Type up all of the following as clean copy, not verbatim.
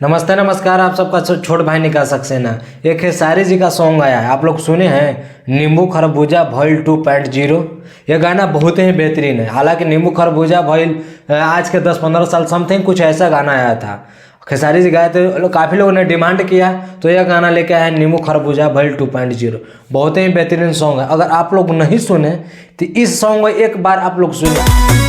नमस्ते नमस्कार, आप सबका छोट भाई निकाल सक्सेना। एक खेसारी जी का सॉन्ग आया है, आप लोग सुने हैं, नींबू खरबूजा भइल 2.0। यह गाना बहुत ही बेहतरीन है। हालांकि नींबू खरबूजा भइल आज के 10-15 साल समथिंग कुछ ऐसा गाना आया था, खेसारी जी गाए थे, काफ़ी लोगों ने डिमांड किया तो यह गाना लेके आया है नींबू खरबूजा भइल 2.0। बहुत ही बेहतरीन सॉन्ग है। अगर आप लोग नहीं सुने तो इस सॉन्ग को एक बार आप लोग सुने।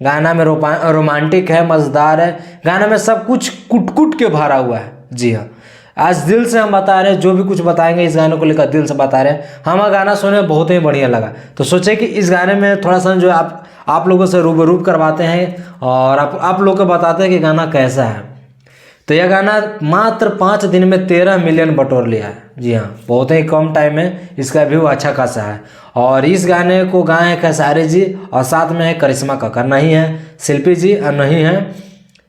गाना में रोमांटिक है, मज़ेदार है, गाना में सब कुछ कुट कुट के भरा हुआ है। जी हाँ, आज दिल से हम बता रहे हैं, जो भी कुछ बताएंगे इस गाने को लेकर दिल से बता रहे हैं। हमें गाना सुने बहुत ही बढ़िया लगा, तो सोचे कि इस गाने में थोड़ा सा जो आप लोगों से रूबरू करवाते हैं और आप लोग को बताते हैं कि गाना कैसा है। तो यह गाना मात्र 5 दिन में 13 मिलियन बटोर लिया है। जी हाँ, बहुत ही कम टाइम में इसका व्यू अच्छा खासा है। और इस गाने को गाए हैं खेसारी जी और साथ में है करिश्मा कक्कर, नहीं है शिल्पी जी और नहीं है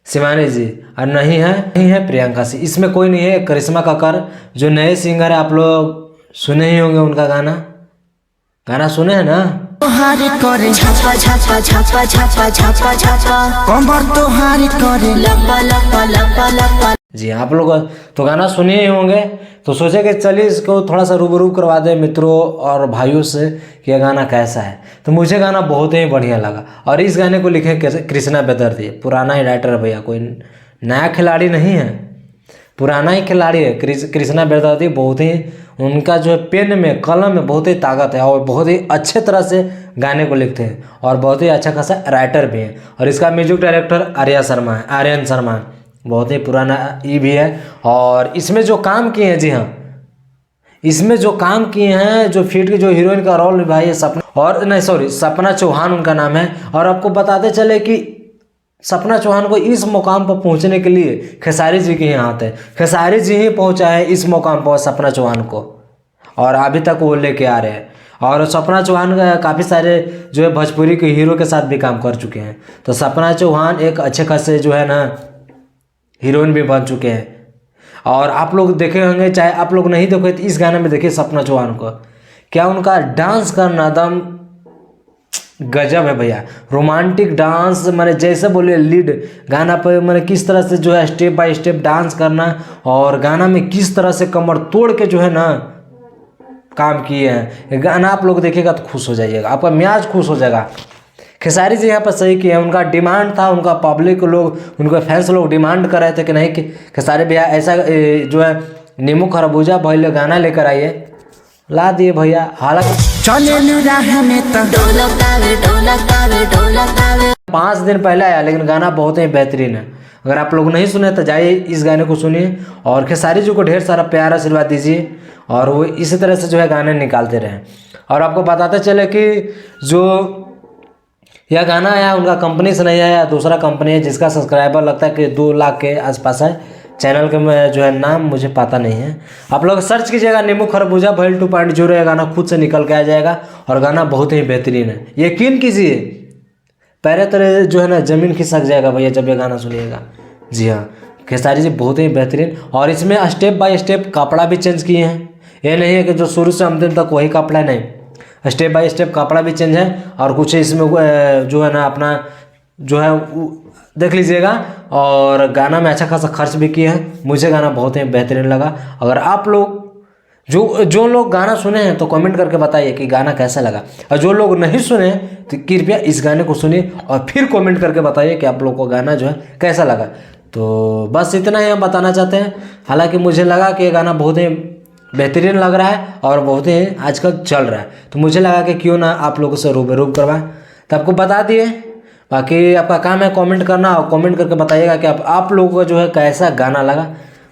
शिवानी जी और नहीं है प्रियंका सिंह। इसमें कोई नहीं है। करिश्मा कक्कर जो नए सिंगर है, आप लोग सुने ही होंगे उनका गाना सुने हैं ना। तोहारी करे छापा छापा छापा छापा छापा छापा कमर तोहारी करे लपा लपा लपा लपा। जी आप लोग तो गाना सुने ही होंगे, तो सोचे कि चलिए इसको थोड़ा सा रूबरू करवा दें मित्रों और भाइयों से कि यह गाना कैसा है। तो मुझे गाना बहुत ही बढ़िया लगा। और इस गाने को लिखे कृष्णा बेदर्जी, पुराना ही राइटर भैया, कोई नया खिलाड़ी नहीं है, पुराना ही खिलाड़ी है कृष्णा बेदर्जी। बहुत ही उनका जो है पेन में कलम में बहुत ही ताकत है और बहुत ही अच्छे तरह से गाने को लिखते हैं और बहुत ही अच्छा खासा राइटर भी है। और इसका म्यूजिक डायरेक्टर आर्यन शर्मा बहुत ही पुराना ये भी है। और इसमें जो काम किए हैं, जी हाँ, इसमें जो काम किए हैं, जो फीट की जो हीरोइन का रोल निभाई है सपना चौहान उनका नाम है। और आपको बताते चले कि सपना चौहान को इस मुकाम पर पहुंचने के लिए खेसारी जी के ही हाथ है। खेसारी जी ही पहुंचा है इस मुकाम पर सपना चौहान को, और अभी तक वो लेके आ रहे हैं। और सपना चौहान काफ़ी सारे जो है भोजपुरी के हीरो के साथ भी काम कर चुके हैं। तो सपना चौहान एक अच्छे खासे जो है ना हीरोइन भी बन चुके हैं। और आप लोग देखे होंगे, चाहे आप लोग नहीं देखे तो इस गाने में देखिए सपना चौहान को, क्या उनका डांस करना दम गजब है भैया। रोमांटिक डांस, मैंने जैसे बोले लीड गाना पर मैंने किस तरह से जो है स्टेप बाय स्टेप डांस करना और गाना में किस तरह से कमर तोड़ के जो है ना काम किए हैं। गाना आप लोग देखिएगा तो खुश हो जाइएगा, आपका मियाज खुश हो जाएगा। खेसारी जी यहाँ पर सही किए हैं। उनका डिमांड था, उनका पब्लिक लोग, उनके फैंस लोग डिमांड कर रहे थे कि नहीं कि खेसारी भैया ऐसा जो है नींबू खरबूजा भइल गाना लेकर आइए, ला दिए भैया। हालांकि 5 दिन पहले आया, लेकिन गाना बहुत ही बेहतरीन है। अगर आप लोग नहीं सुने तो जाइए इस गाने को सुनिए और खेसारी जी को ढेर सारा प्यार आशीर्वाद दीजिए और वो इसी तरह से जो है गाने निकालते रहें। और आपको बताते चले कि जो यह गाना आया उनका कंपनी से नहीं आया, दूसरा कंपनी है जिसका सब्सक्राइबर लगता है कि 2 लाख के आसपास है। चैनल के में जो है नाम मुझे पता नहीं है, आप लोग सर्च कीजिएगा नींबू खरबूजा भइल 2.0, यह गाना खुद से निकल के आ जाएगा। और गाना बहुत ही बेहतरीन है, यकीन कीजिए पैरे तरह जो है ना ज़मीन खिसक जाएगा भैया जब ये गाना सुनिएगा। जी हाँ, खेसारी जी बहुत ही बेहतरीन। और इसमें स्टेप बाय स्टेप कपड़ा भी चेंज किए हैं। ये नहीं है कि जो शुरू से अंतिम तक वही कपड़ा, नहीं, स्टेप बाय स्टेप कपड़ा भी चेंज है। और कुछ इसमें जो है ना अपना जो है देख लीजिएगा। और गाना में अच्छा खासा खर्च भी किए हैं। मुझे गाना बहुत ही बेहतरीन लगा। अगर आप लोग जो लोग गाना सुने हैं तो कमेंट करके बताइए कि गाना कैसा लगा, और जो लोग नहीं सुने तो कृपया इस गाने को सुनिए और फिर कमेंट करके बताइए कि आप लोग को गाना जो है कैसा लगा। तो बस इतना ही हम बताना चाहते हैं। हालांकि मुझे लगा कि ये गाना बहुत ही बेहतरीन लग रहा है और बहुत ही आजकल चल रहा है, तो मुझे लगा कि क्यों ना आप लोगों से रूबरू करवाएं। तो आपको बता दिए, बाकी आपका काम है कमेंट करना और कमेंट करके बताइएगा कि आप लोगों को जो है कैसा गाना लगा।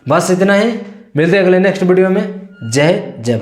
बस इतना ही, मिलते हैं अगले नेक्स्ट वीडियो में। जय जय।